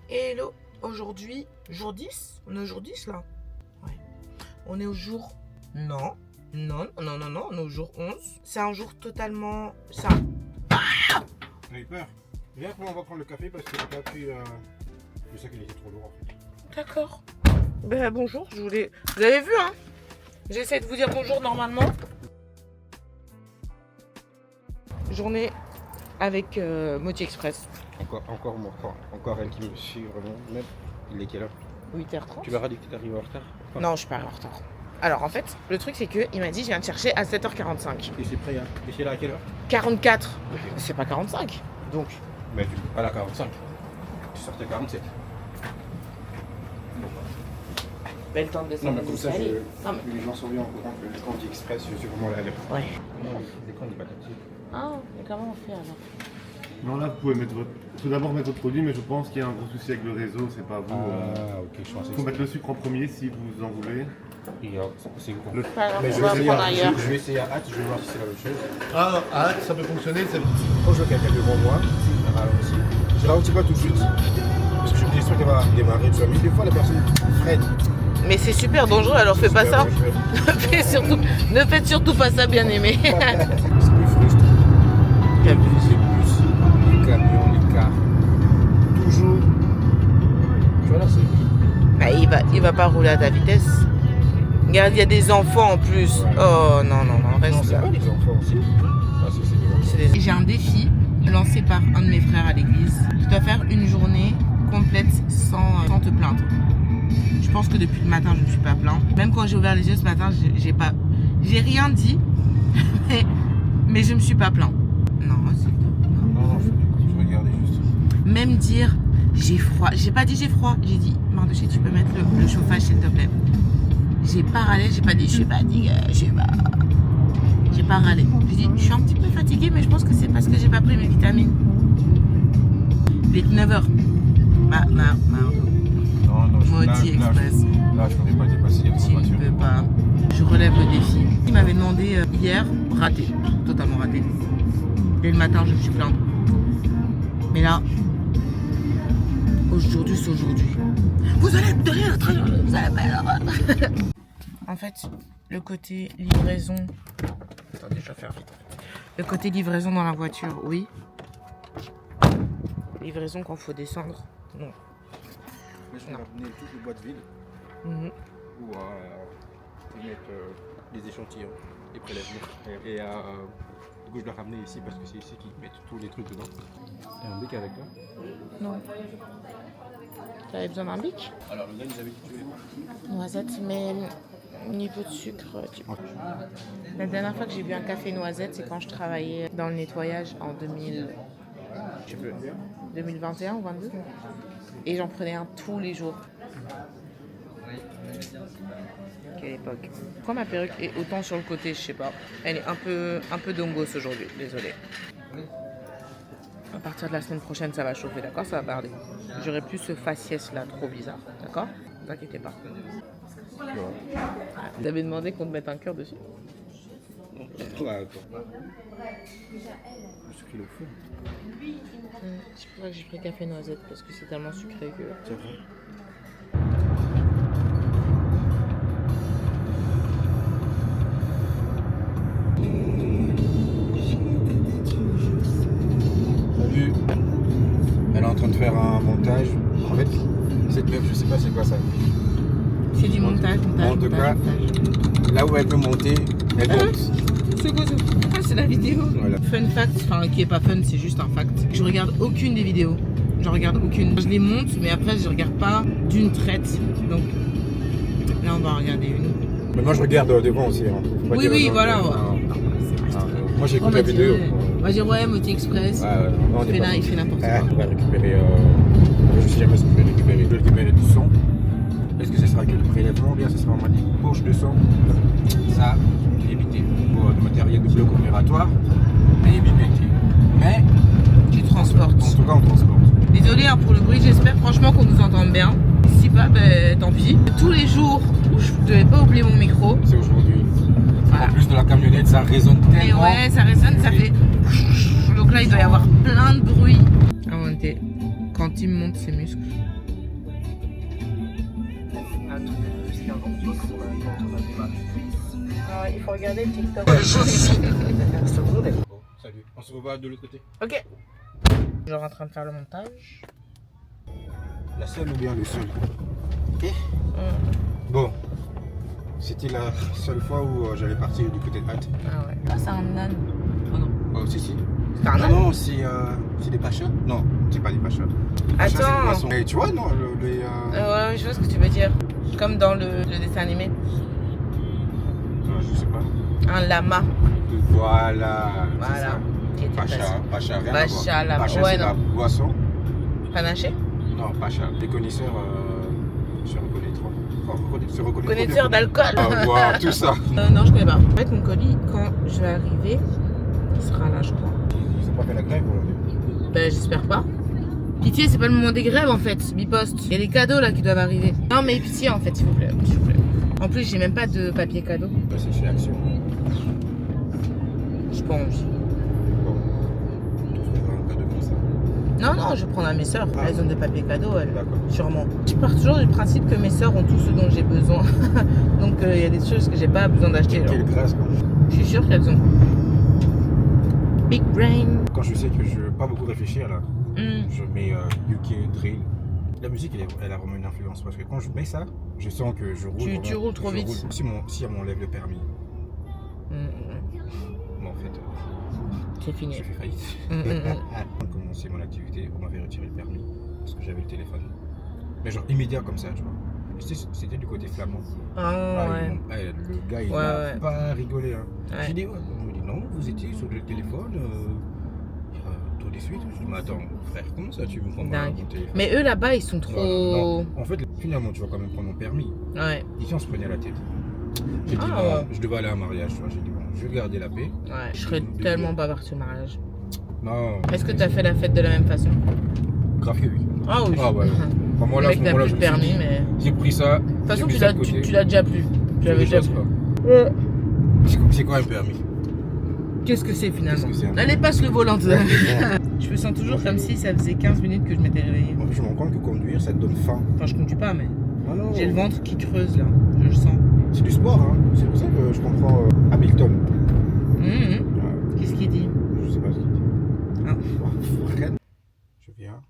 Hello, aujourd'hui, jour 10. On est au jour 10 là. Ouais. On est au jour... Non, on est au jour 11. C'est un jour totalement... Ça. J'ai eu peur. Viens, on va prendre le café parce que le café, je sais qu'il était trop lourd en fait. D'accord. Ben bonjour, je voulais... Vous avez vu hein? J'essaie de vous dire bonjour normalement. Journée avec Moti Express. Encore elle qui me suit vraiment. Même, il est quelle heure? 8h30. Tu leur as dit que tu arrives en retard? Non, je suis pas en retard. Alors en fait, le truc c'est que il m'a dit je viens te chercher à 7h45. Et c'est prêt, hein? Et c'est là à quelle heure? 44. Ok. C'est pas 45. Donc. Mais tu pas la 45. Tu sortais 47. Belle temps de Non, descendre. mais comme ça, Non, mais... les gens sont bien au courant que le Candy Express, je suis vraiment là. Ouais. Non, c'est quand on dit pas tactile. Ah, mais comment on fait alors? Non, là, vous pouvez mettre votre... Faut d'abord mettre votre produit, mais je pense qu'il y a un gros souci avec le réseau, c'est pas vous. Ok, je pensais Il faut mettre le sucre en premier si vous en voulez. C'est gros. Alors, Mais on va prendre ailleurs. je vais essayer à hâte, je vais voir si c'est la même chose. Ah, ça peut fonctionner, c'est... Quand je vois quelqu'un devant moi, je ralentis. Je ralentis pas tout de suite. Parce que je me dis sûr qu'elle va démarrer, tout ça. Mais des fois, la personne freine. Mais c'est super dangereux, alors fais pas ça. Ne faites surtout pas ça, bien aimé. C'est plus frustrant. Les bus, les camions, les cars. Toujours. Tu vois là, c'est. Bah, il va pas rouler à ta vitesse. Regarde, il y a des enfants en plus. Oh non, reste Non, c'est là. pas les enfants aussi. Ah, c'est des enfants. J'ai un défi lancé par un de mes frères à l'église. Tu dois faire une journée complète sans te plaindre. Je pense que depuis le matin, je ne me suis pas plaint. Même quand j'ai ouvert les yeux ce matin, j'ai rien dit, mais je me suis pas plaint. Non, c'est Non, je regardais juste. même dire j'ai froid. J'ai pas dit j'ai froid. J'ai dit Mardoché, tu peux mettre le chauffage s'il te plaît. J'ai pas râlé, j'ai pas dit je suis fatiguée, j'ai pas râlé. J'ai dit je suis un petit peu fatiguée, mais je pense que c'est parce que j'ai pas pris mes vitamines. Il est 9h. Moti Express. Là, je pourrais pas dépasser la Tu ne peux pas. Je relève le défi. Il m'avait demandé hier, raté, totalement raté. Dès le matin, je me suis plainte. Mais là, aujourd'hui, c'est aujourd'hui. Vous allez me donner la traîne, vous allez pas. En fait, le côté livraison. Attendez, je vais faire vite. Le côté livraison dans la voiture, oui. Livraison quand il faut descendre, non. Mais je vais ramener toutes les boîtes vides Mhm. ou mettre les échantillons, les prélèvements. Et du coup, je dois ramener ici parce que c'est ici qu'ils mettent tous les trucs dedans. T'as un bic avec toi? Non. Tu avais besoin d'un bic? Alors, le gars, ils avaient dit Noisette, mais niveau de sucre, tu vois. La dernière fois que j'ai bu un café noisette, c'est quand je travaillais dans le nettoyage en 2021 ou 22. Et j'en prenais un tous les jours. Quelle époque. Pourquoi ma perruque est autant sur le côté, je sais pas. Elle est un peu dongos aujourd'hui, désolée. À partir de la semaine prochaine, ça va chauffer, d'accord? Ça va barder. J'aurai plus ce faciès là, trop bizarre, d'accord? Ne vous inquiétez pas. Vous avez demandé qu'on te mette un cœur dessus? Ouais, attends. Le sucre, il est au feu. C'est pour ça que j'ai pris café noisette parce que c'est tellement sucré que... C'est vrai. T'as vu? Elle est en train de faire un montage. En fait, cette meuf, je sais pas c'est quoi ça. C'est du montage. En tout cas, là où elle peut monter, elle monte. C'est quoi ça? Ah, c'est la vidéo. Voilà. Fun fact, enfin qui est pas fun, c'est juste un fact. Je regarde aucune des vidéos. J'en regarde aucune. Je les monte, mais après je regarde pas d'une traite. Donc là on va regarder une. Mais moi je regarde devant aussi. Hein. Faut pas Oui, dire oui, aux gens voilà. que- Ouais. Moi j'écoute On la va vidéo. on va dire ouais, Moti Express. Non, on est pas Il fait n'importe Ah, quoi. on va récupérer. Je sais jamais ce que je vais récupérer. Je vais récupérer du sang. Est-ce que ce sera que le prélèvement ou bien ce sera vraiment des poches de sang? Ça, éviter. Pour le matériel de bloc opératoire, éviter. Mais Tu transportes. en tout cas, on transporte. Désolé hein, pour le bruit, j'espère franchement qu'on nous entende bien. Si pas, ben tant pis. Tous les jours où je devais pas oublier mon micro. C'est aujourd'hui. Voilà. En plus de la camionnette, ça résonne Et tellement. ouais, ça résonne, ça fait. Donc là, il doit y avoir plein de bruit. À monter. Quand il monte ses muscles. Il faut regarder le TikTok. Salut, on se revoit de l'autre côté. Ok. Genre en train de faire le montage. La seule ou bien le seul? Ok. Bon, c'était la seule fois où j'allais partir du côté de Hatt. Ah ouais. Ah, c'est un âne. Oh non. Oh, si. C'est un âne? Non, c'est des pachas? Non, c'est pas des pachas. Pachas, c'est des poissons. Et tu vois, non, Ouais, je vois ce que tu veux dire. Comme dans le dessin animé. Je sais pas. Un lama. Voilà. Voilà. Qui était facile. Pacha, rien Pacha, à voir. lama. Pacha, Ouais, c'est non. la boisson. Panaché? Non, Pacha. Les connaisseurs se reconnaîtront. Enfin, se reconnaîtront. Connaisseur d'alcool. Ah, wow, tout ça. Non, je connais pas. En fait, mon colis, quand je vais arriver, il sera là, je crois. Ils ont pas fait la grève aujourd'hui. Ben, j'espère pas. Pitié, c'est pas le moment des grèves en fait, Bipost. Il y a des cadeaux là qui doivent arriver. Non, mais pitié en fait, s'il vous plaît. S'il vous plaît. En plus, j'ai même pas de papier cadeau. Bah, c'est chez Action. J'ai pas envie. Bon. Tu feras un cadeau comme ça. Non, je vais prendre à mes sœurs. Ah. Elles ont des papiers cadeaux, elles. D'accord. Sûrement. Je pars toujours du principe que mes sœurs ont tout ce dont j'ai besoin. Donc, il y a des choses que j'ai pas besoin d'acheter. Quelle grâce, quoi. Je suis sûre qu'elles ont. Big brain. Quand je sais que je veux pas beaucoup réfléchir là, Mm. je mets UK Drill. La musique, elle a vraiment une influence parce que quand je mets ça, je sens que je roule. Tu roules trop vite. Si on m'enlève le permis, Mm. bon, en fait, C'est fini. j'ai fait faillite. Quand j'ai commencé mon activité, on m'avait retiré le permis parce que j'avais le téléphone. Mais genre immédiat comme ça, tu vois. C'était du côté flamand. Ah ouais. Le gars, il Ouais, n'a ouais. pas rigolé. Hein. Ouais. J'ai dit, ouais. On me dit, non, vous étiez sur le téléphone. Tout de suite. Je dis, mais attends, frère, comment ça tu me prends mon Dingue. téléphone? Mais eux là-bas, ils sont trop. Non. En fait, finalement, tu vas quand même prendre mon permis. Ouais. Ici, on se prenait la tête. J'ai dit, Ah, non, ouais. je devais aller à un mariage. Tu vois. J'ai dit, bon, je vais garder la paix. Ouais. Je serais tellement pas partie au mariage. Non. Est-ce que t'as fait la fête de la même façon? Grave que oui. Ah oui. Ah ouais. Enfin, moi, Le là, à mec ce n'a moment-là, plus je de me suis permis, dit, mais. j'ai pris ça. De toute façon, tu l'as déjà plus. Tu l'avais déjà plus. C'est quoi un permis? Qu'est-ce que c'est finalement? Qu'est-ce que c'est? Allez, passe le volant. Je me sens toujours comme si ça faisait 15 minutes que je m'étais réveillée. En plus, je me rends compte que conduire, ça te donne faim. Enfin, je conduis pas, mais Non. j'ai le ventre qui creuse là. Je le sens. C'est du sport, hein. C'est pour ça que je comprends Hamilton. Qu'est-ce qu'il dit? Je sais pas ce qu'il dit. Ah. Frère, je viens.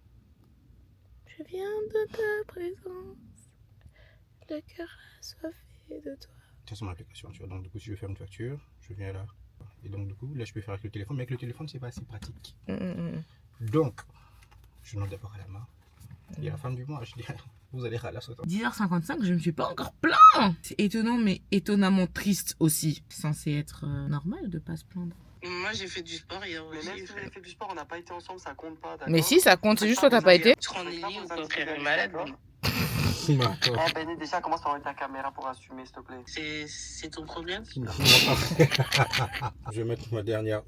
Je viens de ta présence. Le cœur assoiffé de toi. Ça, c'est mon application, tu vois. Donc, du coup, si je veux faire une facture, je viens là. Et donc, du coup, là, je peux faire avec le téléphone. Mais avec le téléphone, c'est pas assez pratique. Donc, je demande d'abord à la main. Et à la fin du mois, je dis, vous allez à la sauter. 10h55, je me suis pas encore plaint. C'est étonnant, mais étonnamment triste aussi. C'est censé être normal de pas se plaindre. Moi j'ai fait du sport hier Mais aussi. même si vous avez fait du sport, on n'a pas été ensemble, ça compte pas, d'accord? Mais si, ça compte, c'est juste que t'as pas été. Tu rends Lily ou quoi, frère, est malade. Eh Benny, déjà commence par mettre ta caméra pour assumer, s'il te plaît. C'est ton problème? Je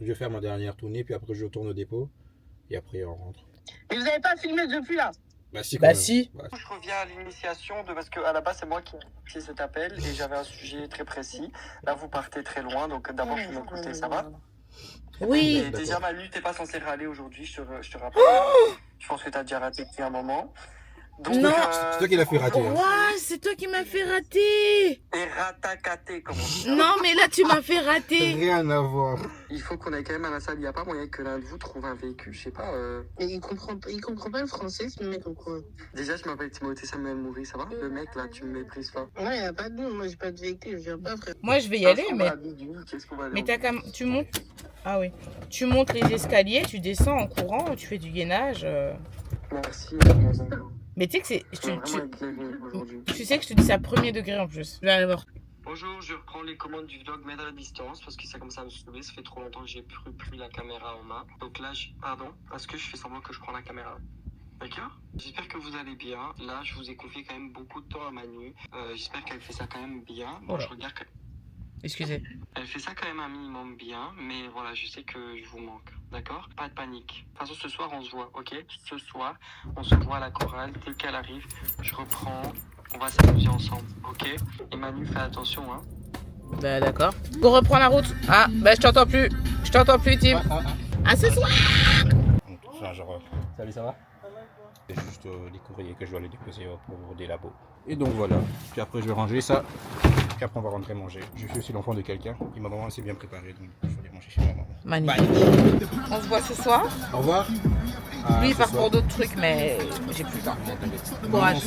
vais faire ma dernière tournée, puis après, je retourne au dépôt. Et après, on rentre. Mais vous avez pas filmé depuis là? Bah, si. Bah, si. Ouais. Je reviens à l'initiation parce qu'à la base, c'est moi qui ai initié cet appel et j'avais un sujet très précis. Là, vous partez très loin, donc d'abord, je vais m'écouter, ça va? Oui. Et déjà, Manu, t'es pas censé râler aujourd'hui, je te rappelle. Je pense que t'as déjà raté depuis un moment. Donc, Non. C'est toi qui l'as fait rater. Hein. Ouah, c'est toi qui m'as fait rater. Et ratacaté, comme on dit. Non, mais là, tu m'as fait rater. Rien à voir. Il faut qu'on aille quand même à la salle. Il n'y a pas moyen que l'un de vous trouve un véhicule. Je sais pas. Mais il comprend pas le français, ce mec ou quoi? Déjà, je m'appelle Timothée Samuel Moury, ça va? Le mec, là, tu me méprises pas. Ouais, y a pas de nom, moi j'ai pas de véhicule, je viens pas, frère. Moi, je vais y aller, mais. Qu'est-ce qu'on va aller Mais en- t'as comme. Tu montes. Ah oui. Tu montes les escaliers, tu descends en courant, tu fais du gainage. Merci. Mais tu sais que c'est. Je suis vraiment éclairé aujourd'hui. Tu sais que je te dis ça à premier degré en plus. Je vais aller voir. Bonjour, je reprends les commandes du vlog, mais à la distance, parce que ça commence à me saouler. Ça fait trop longtemps que j'ai plus pris la caméra en main. Donc là, pardon, parce que je fais semblant que je prends la caméra. D'accord? J'espère que vous allez bien. Là, je vous ai confié quand même beaucoup de temps à Manu. J'espère qu'elle fait ça quand même bien. Bon, Voilà. je regarde que... Excusez. Elle fait ça quand même un minimum bien, mais voilà, je sais que je vous manque, d'accord? Pas de panique. De toute façon, ce soir, on se voit, ok? Ce soir, on se voit à la chorale. Dès qu'elle arrive, je reprends. On va s'amuser ensemble, ok? Et Manu, fais attention, hein? Bah d'accord. Go reprends la route. Ah, bah je t'entends plus. Je t'entends plus, Tim. À ce soir. Enfin, genre, salut, ça va? C'est juste les courriers que je dois aller déposer pour des labos. Et donc voilà. Puis après, je vais ranger ça. Puis après, on va rentrer manger. Je suis aussi l'enfant de quelqu'un. Et ma maman s'est bien préparée. Donc, je vais aller manger chez ma maman. Magnifique. On se voit ce soir. Au revoir. Lui, il part pour d'autres trucs, mais j'ai plus le temps. Courage.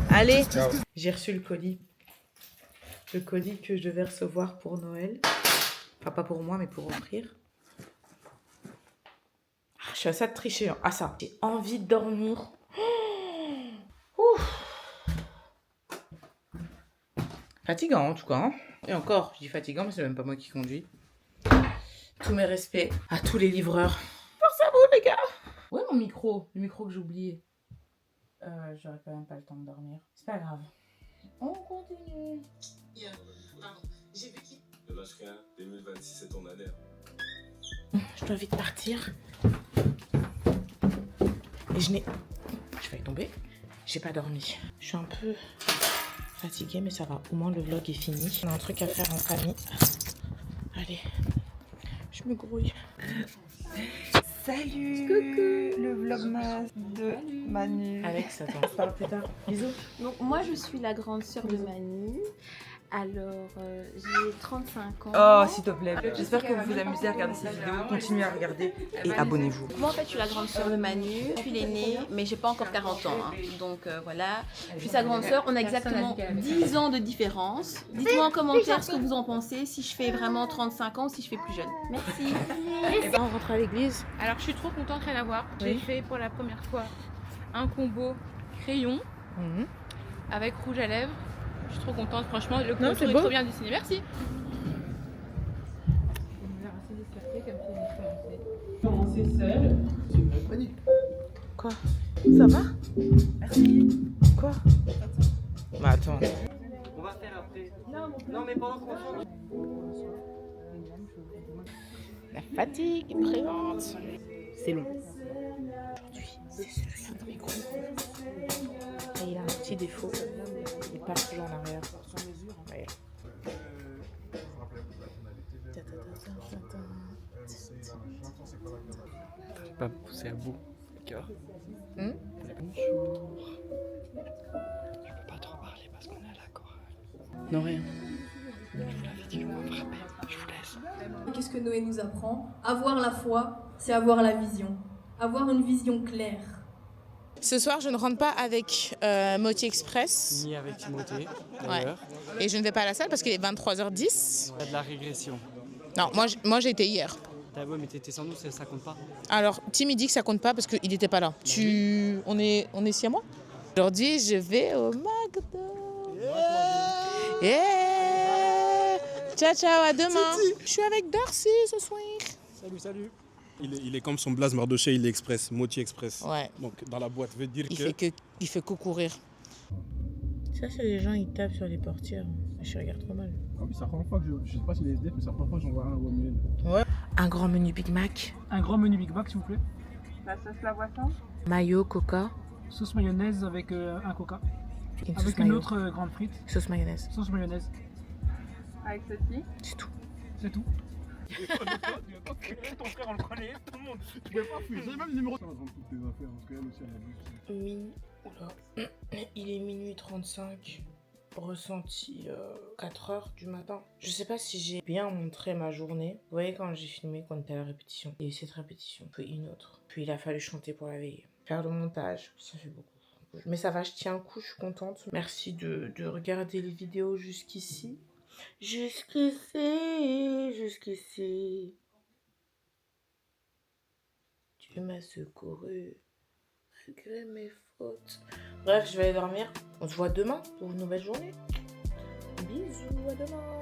Allez. J'ai reçu le colis. Le colis que je devais recevoir pour Noël. Enfin, pas pour moi, mais pour offrir. Je suis à ça de tricher. Hein. Ah ça. J'ai envie de dormir. Ouf. Fatigant en tout cas. Hein. Et encore, je dis fatigant, mais c'est même pas moi qui conduis. Tous mes respects à tous les livreurs. Force à vous les gars. Où est mon micro? Le micro que j'ai oublié. J'aurais quand même pas le temps de dormir. C'est pas grave. On continue. J'ai vu qu'il... Ne lâche rien, 2026 c'est ton année. Je dois vite partir. Et je vais y tomber. J'ai pas dormi. Je suis un peu fatiguée, mais ça va. Au moins le vlog est fini. On a un truc à faire en famille. Allez. Je me grouille. Salut. Coucou. Le vlogmas de Manu. Alex, attends, on se parle plus tard. Bisous. Donc moi je suis la grande sœur de Manu. Alors j'ai 35 ans. Oh s'il te plaît. J'espère que vous vous amusez à regarder ces vidéos. Continuez à regarder et abonnez-vous. Moi en fait je suis la grande sœur de Manu. Je suis l'aînée mais j'ai pas encore 40 ans. Hein. Donc voilà. Je suis sa grande sœur. On a exactement 10 ans de différence. Dites-moi en commentaire ce que vous en pensez. Si je fais vraiment 35 ans ou si je fais plus jeune. Merci. On rentre à l'église. Alors je suis trop contente, rien à voir. J'ai fait pour la première fois un combo crayon avec rouge à lèvres. Je suis trop contente, franchement, le contour est trop bien dessiné. Merci. Commencer seul. Quoi? Ça va? Merci. Quoi? Bah attends. On va faire après. Non mais pendant qu'on change. La fatigue est présente. C'est long. Aujourd'hui, c'est celui-là dans mes micro. Et il a un petit défaut. Il passe toujours en arrière. Ouais. Pas pousser à bout. D'accord. Bonjour. Je peux pas trop parler parce qu'on est à la chorale. Non, rien. Je vous l'avais dit, je vous frappais. Je vous laisse. Qu'est-ce que Noé nous apprend? Avoir la foi, c'est avoir la vision. Avoir une vision claire. Ce soir, je ne rentre pas avec Motti Express. Ni avec Timothée, d'ailleurs. Et je ne vais pas à la salle parce qu'il est 23h10. Il y a de la régression. Non, moi j'ai été hier. T'as beau, mais t'étais sans nous, ça compte pas. Alors, Tim il dit que ça compte pas parce qu'il n'était pas là. On est si à moi. Aujourd'hui, je vais au McDo. Yeah. Ciao, ciao, à demain. Je suis avec Darcy ce soir. Salut. Il est comme son blaze Mardoché, il est express, Motti Express. Ouais. Donc dans la boîte, veut dire Il fait que courir. Ça, c'est les gens, ils tapent sur les portières. Je regarde trop mal. Ah oui, c'est la première fois que je sais pas si les SDF, mais c'est la première fois que j'en vois un au Romuel. Ouais. Un grand menu Big Mac. Un grand menu Big Mac, s'il vous plaît. La sauce la boisson. Mayo, coca. Sauce mayonnaise avec un coca. Une Avec sauce une mayo. autre grande frite. Sauce mayonnaise. Sauce mayonnaise. Avec ceci. C'est tout. C'est tout. Ton frère, on le connaît, tout le monde. Tu pouvais pas fuir. J'ai même le numéro. Ça va prendre toutes tes affaires parce qu'elle aussi, elle a vu. Oui. Oula. Il est minuit 35. Ressenti 4h du matin. Je sais pas si j'ai bien montré ma journée. Vous voyez quand j'ai filmé qu'on était à la répétition. Il y a eu cette répétition, puis une autre. Puis il a fallu chanter pour la veille. Faire le montage, ça fait beaucoup. Mais ça va, je tiens un coup, je suis contente. Merci de regarder les vidéos jusqu'ici. Jusqu'ici. Tu m'as secouru. Malgré mes fautes. Bref, je vais aller dormir. On se voit demain pour une nouvelle journée. Bisous, à demain.